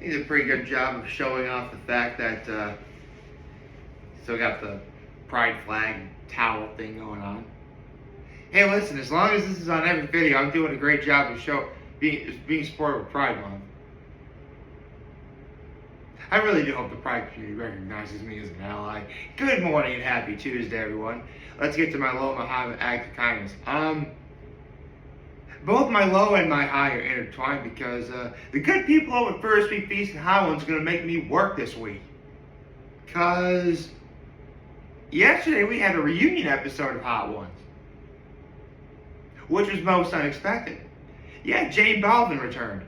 He did a pretty good job of showing off the fact that still got the pride flag towel thing going on. Hey, listen, as long as this is on every video, I'm doing a great job of being supportive of Pride Month. I really do hope the Pride community recognizes me as an ally. Good morning and happy Tuesday, everyone. Let's get to my low and my high act of kindness. Both my low and my high are intertwined because the good people over at First Week Feast and High One's going to make me work this week. Because yesterday we had a reunion episode of Hot Ones, which was most unexpected. Yeah, J Balvin returned,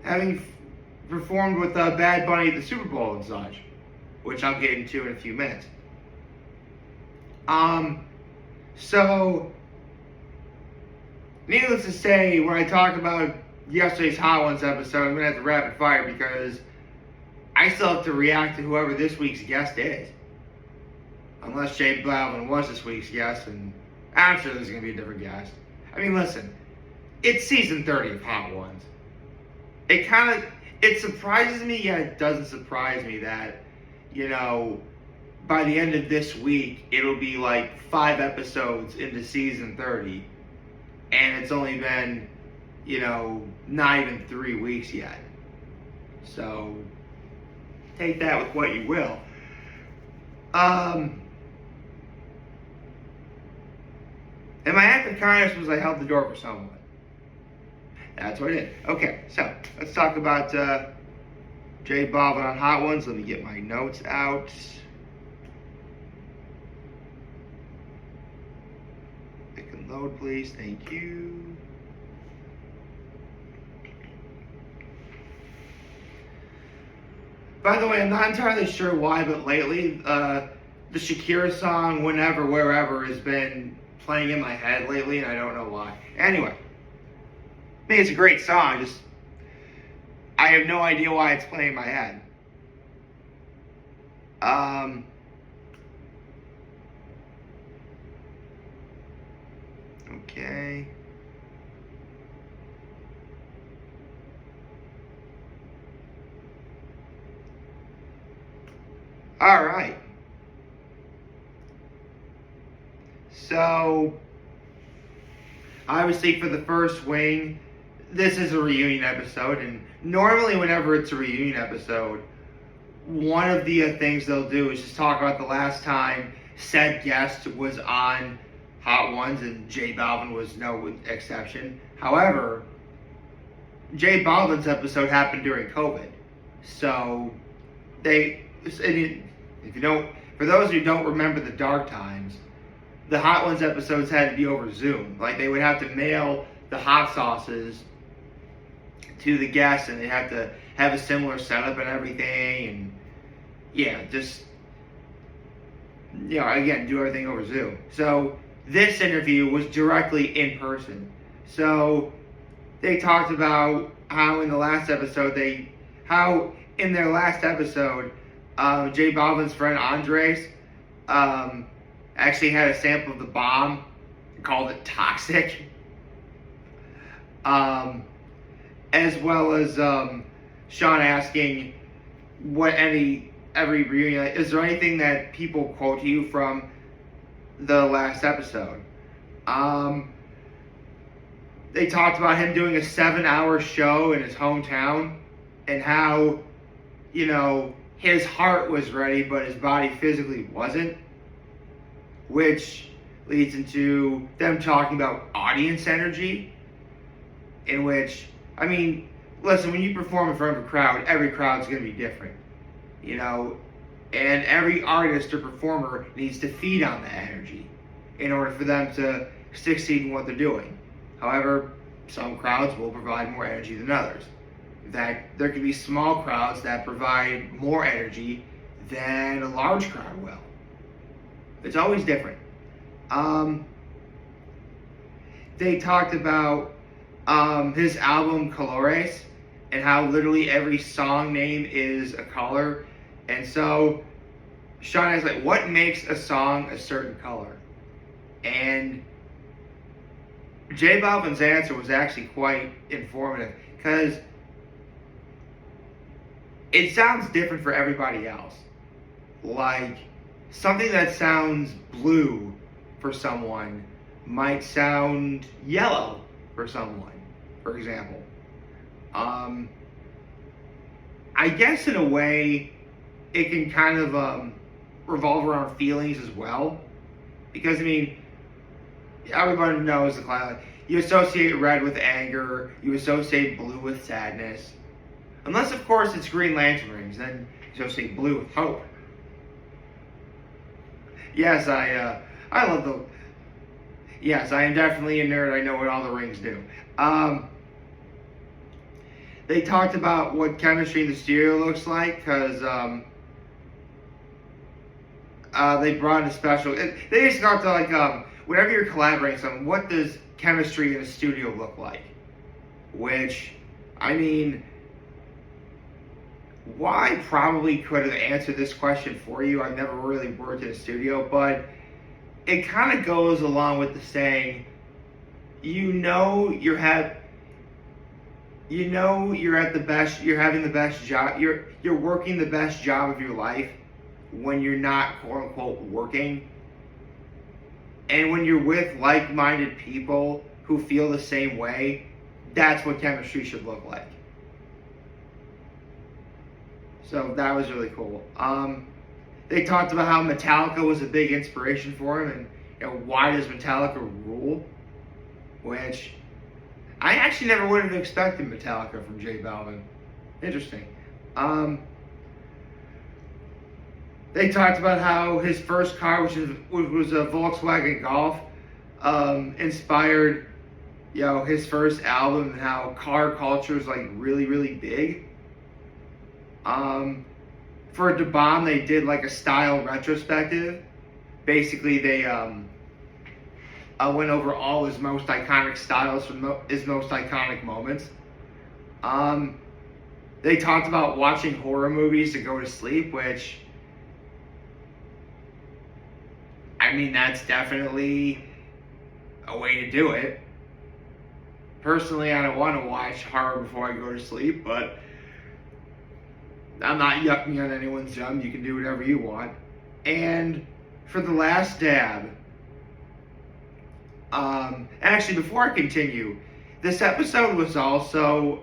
having performed with Bad Bunny at the Super Bowl and such, which I'll get into in a few minutes. So, needless to say, when I talk about yesterday's Hot Ones episode, I'm going to have to rapid fire because I still have to react to whoever this week's guest is. Unless J Balvin was this week's guest, and I'm sure there's going to be a different guest. I mean, listen, it's season 30 of Hot Ones. It surprises me, yet it doesn't surprise me that, by the end of this week, it'll be like 5 episodes into season 30. And it's only been, not even 3 weeks yet. So, take that with what you will. And my act of kindness was I held the door for someone. That's what I did. Okay, so let's talk about J Balvin on Hot Ones. Let me get my notes out. It can load, please. Thank you. By the way, I'm not entirely sure why, but lately, the Shakira song, Whenever, Wherever, has been playing in my head lately, and I don't know why. Anyway, I think it's a great song, I have no idea why it's playing in my head. Okay. All right. So, obviously for the first wing, this is a reunion episode, and normally whenever it's a reunion episode, one of the things they'll do is just talk about the last time said guest was on Hot Ones, and J Balvin was no exception. However, J Balvin's episode happened during COVID, so for those who don't remember the dark times, the Hot Ones episodes had to be over Zoom. Like, they would have to mail the hot sauces to the guests, and they have to have a similar setup and everything, and again, do everything over Zoom. So this interview was directly in person. So they talked about how in their last episode, J Balvin's friend Andres actually had a sample of the bomb and called it toxic. As well as Sean asking every reunion, is there anything that people quote to you from the last episode? They talked about him doing a 7-hour show in his hometown and how, his heart was ready, but his body physically wasn't, which leads into them talking about audience energy, in which, listen, when you perform in front of a crowd, every crowd's going to be different, and every artist or performer needs to feed on that energy in order for them to succeed in what they're doing. However, some crowds will provide more energy than others. In fact, there can be small crowds that provide more energy than a large crowd will. It's always different. They talked about his album Colores and how literally every song name is a color. And so Sean is like, what makes a song a certain color? And J Balvin's answer was actually quite informative, because it sounds different for everybody else. Like, something that sounds blue for someone might sound yellow for someone, for example. I guess in a way, it can kind of revolve around feelings as well. Because, I mean, everybody knows the cloud. You associate red with anger, you associate blue with sadness. Unless, of course, it's Green Lantern rings, then you associate blue with hope. Yes, I love the. Yes, I am definitely a nerd. I know what all the rings do. They talked about what chemistry in the studio looks like because they brought in a special. They just got to like whenever you're collaborating something, what does chemistry in a studio look like? Which, I mean, I probably could have answered this question for you. I've never really worked in a studio, but it kind of goes along with the saying, you're at the best, you're having the best job, you're working the best job of your life when you're not quote unquote working. And when you're with like-minded people who feel the same way, that's what chemistry should look like. So that was really cool. They talked about how Metallica was a big inspiration for him, and why does Metallica rule? Which I actually never would have expected Metallica from J Balvin. Interesting. They talked about how his first car, which was a Volkswagen Golf, inspired, his first album, and how car culture is like really, really big. For Da Bomb, they did like a style retrospective. Basically, they went over all his most iconic styles from his most iconic moments. They talked about watching horror movies to go to sleep, which, I mean, that's definitely a way to do it. Personally, I don't want to watch horror before I go to sleep, but I'm not yucking on anyone's yum. You can do whatever you want. And for the last dab, actually, before I continue, this episode was also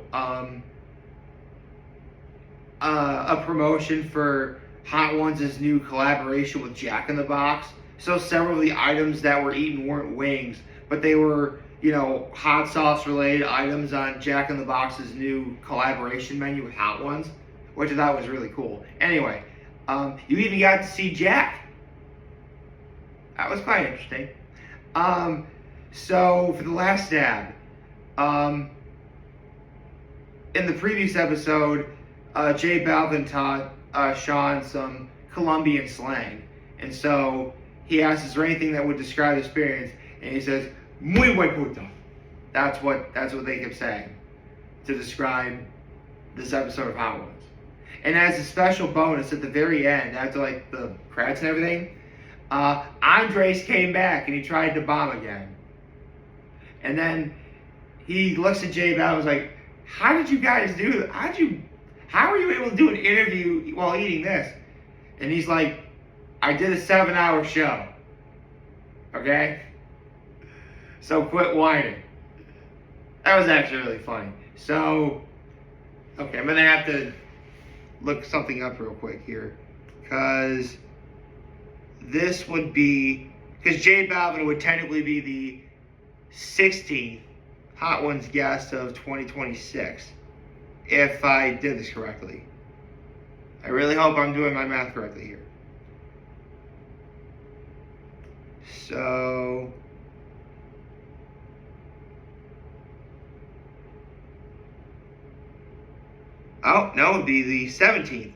a promotion for Hot Ones' new collaboration with Jack in the Box. So several of the items that were eaten weren't wings, but they were, hot sauce related items on Jack in the Box's new collaboration menu with Hot Ones, which I thought was really cool. Anyway, you even got to see Jack. That was quite interesting. So for the last dab, in the previous episode, J Balvin taught Sean some Colombian slang, and so he asked, "Is there anything that would describe the experience?" And he says, "Muy buen puto." That's what they kept saying to describe this episode of Hot Ones. And as a special bonus at the very end, after like the credits and everything, Andres came back and he tried to bomb again. And then he looks at J Balvin and was like, "How did you guys do that? How were you able to do an interview while eating this?" And he's like, "I did a 7-hour show. Okay? So quit whining." That was actually really funny. So, okay, I'm gonna have to look something up real quick here, because this would be, because J Balvin would technically be the 16th Hot Ones guest of 2026, if I did this correctly. I really hope I'm doing my math correctly here. So, oh, no, it would be the 17th.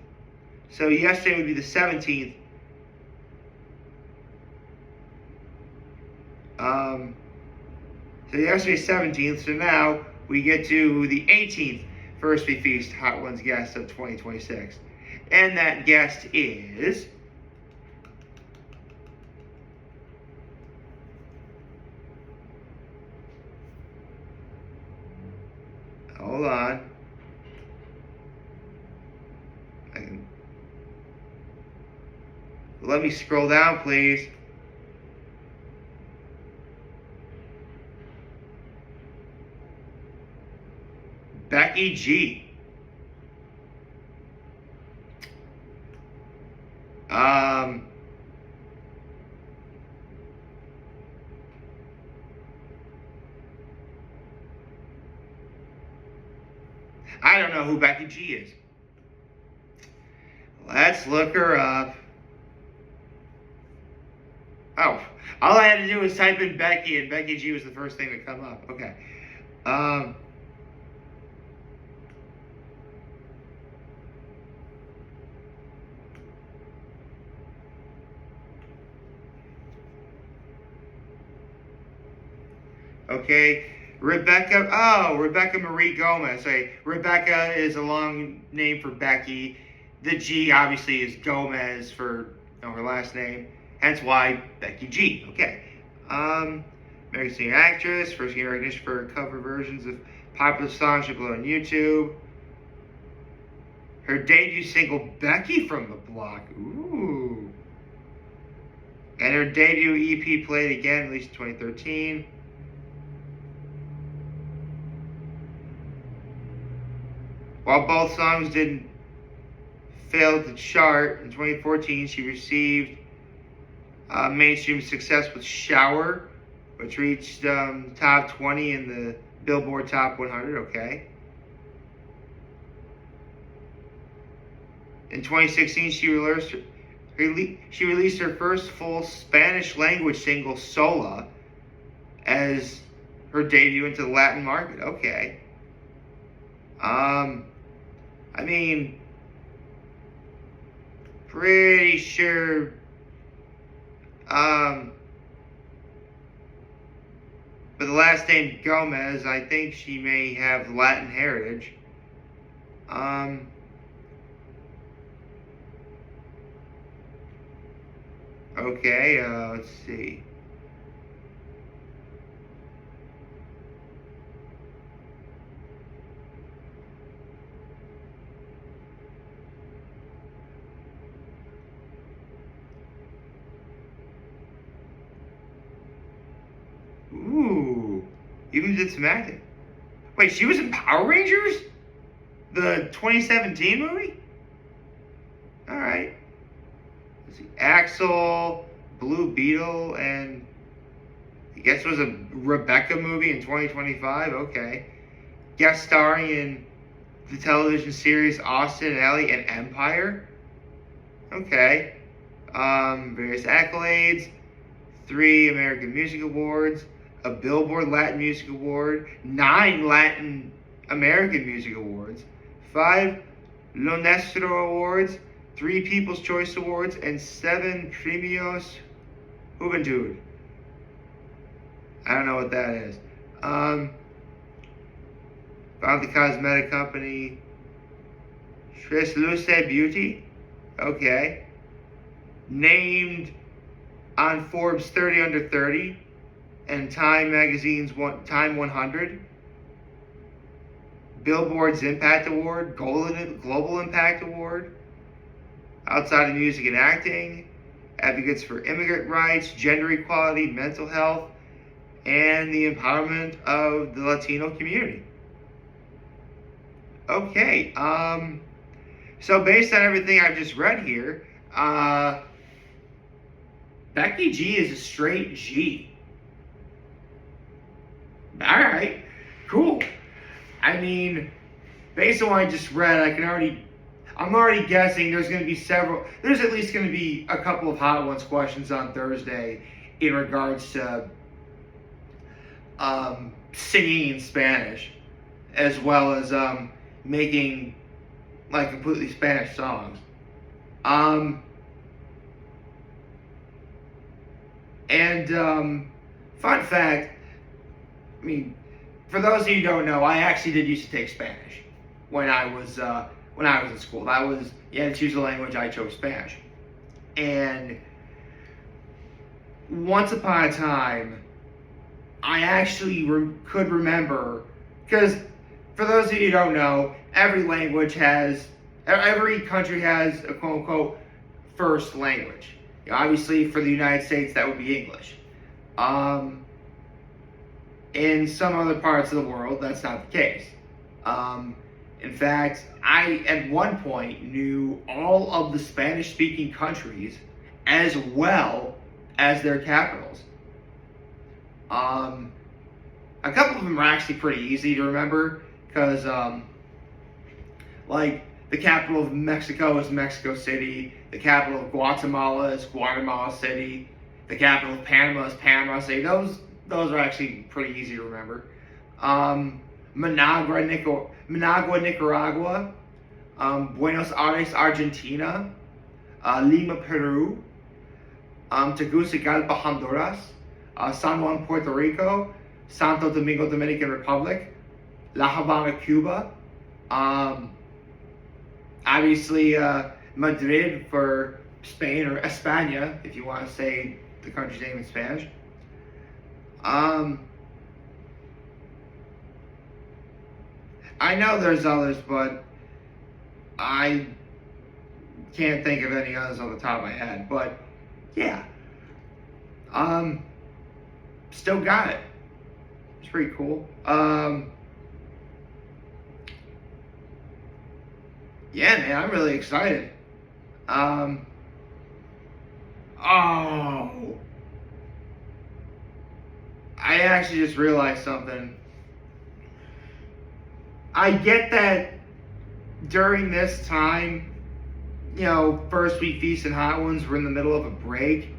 So yesterday would be the 17th. So yesterday's 17th, so now we get to the 18th First We Feast Hot Ones guest of 2026. And that guest is... Hold on. Let me scroll down, please. Becky G. I don't know who Becky G is. Let's look her up. Oh, all I had to do was type in Becky, and Becky G was the first thing to come up. Okay. Okay. Rebecca Marie Gomez. Sorry, Rebecca is a long name for Becky. The G obviously is Gomez for her last name. Hence why Becky G. Okay. American singer actress. First getting recognition for cover versions of popular songs she uploaded on YouTube. Her debut single, Becky from the Block. Ooh. And her debut EP, Played Again, released in 2013. While both songs didn't fail to chart, in 2014 she received mainstream success with Shower, which reached top 20 in the Billboard Top 100, okay. In 2016, she released her first full Spanish-language single, Sola, as her debut into the Latin market, okay. I mean, pretty sure, but the last name Gomez, I think she may have Latin heritage. Okay, let's see. Ooh, even did some acting. Wait, she was in Power Rangers? The 2017 movie? Alright. Let's see. Axel, Blue Beetle, and I guess it was a Rebecca movie in 2025? Okay. Guest starring in the television series Austin and Ellie and Empire? Okay. Various accolades. 3 American Music Awards, a Billboard Latin Music Award, 9 Latin American Music Awards, 5 Lo Nuestro Awards, 3 People's Choice Awards, and 7 Premios Juventud. I don't know what that is. Founded the cosmetic company Tres Luce Beauty. Okay. Named on Forbes 30 Under 30 and Time Magazine's Time 100. Billboard's Impact Award, Global Impact Award. Outside of music and acting, advocates for immigrant rights, gender equality, mental health, and the empowerment of the Latino community. Okay, so based on everything I've just read here, Becky G is a straight G. Alright, cool. I mean, based on what I just read, I'm already guessing there's at least going to be a couple of Hot Ones questions on Thursday in regards to singing in Spanish, as well as making like completely Spanish songs. Fun fact, I mean, for those of you who don't know, I actually did used to take Spanish when I was in school. You had to choose a language, I chose Spanish. And once upon a time, I actually could remember, because for those of you who don't know, every country has a quote-unquote first language. Obviously, for the United States, that would be English. In some other parts of the world, that's not the case. In fact, I at one point knew all of the Spanish-speaking countries as well as their capitals. A couple of them are actually pretty easy to remember because, like, the capital of Mexico is Mexico City. The capital of Guatemala is Guatemala City. The capital of Panama is Panama City. Those are actually pretty easy to remember. Managua, Nicaragua. Buenos Aires, Argentina. Lima, Peru. Tegucigalpa, Honduras. San Juan, Puerto Rico. Santo Domingo, Dominican Republic. La Habana, Cuba. Obviously, Madrid for Spain, or España, if you want to say the country's name in Spanish. I know there's others, but I can't think of any others on the top of my head. But yeah, still got it. It's pretty cool. Yeah, man, I'm really excited. Oh, I actually just realized something. I get that during this time, first week Feast and Hot Ones, we're in the middle of a break,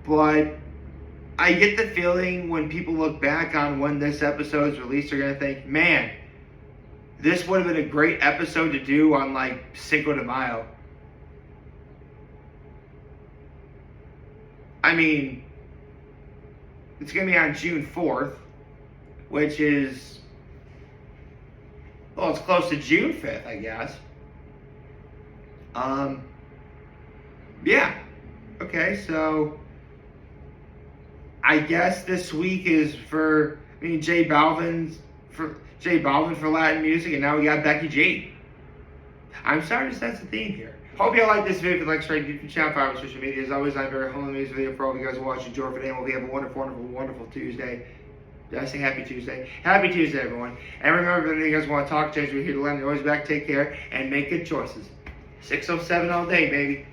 but I get the feeling when people look back on when this episode's released, they're going to think, man, this would have been a great episode to do on, like, Cinco de Mayo. I mean, it's going to be on June 4th, which is, well, it's close to June 5th, I guess. Yeah. Okay, so I guess this week is for, J Balvin for Latin music, and now we got Becky G. I'm starting to sense a theme here. Hope y'all like this video. If you'd like to subscribe to YouTube channel, follow social media. As always, I'm very humble in this video for all of you guys who watch. Enjoy for today. Hope you have a wonderful, wonderful, wonderful Tuesday. Did I say Happy Tuesday? Happy Tuesday, everyone. And remember, if you guys want to talk, change, we're here to learn. You're always back. Take care and make good choices. 607 all day, baby.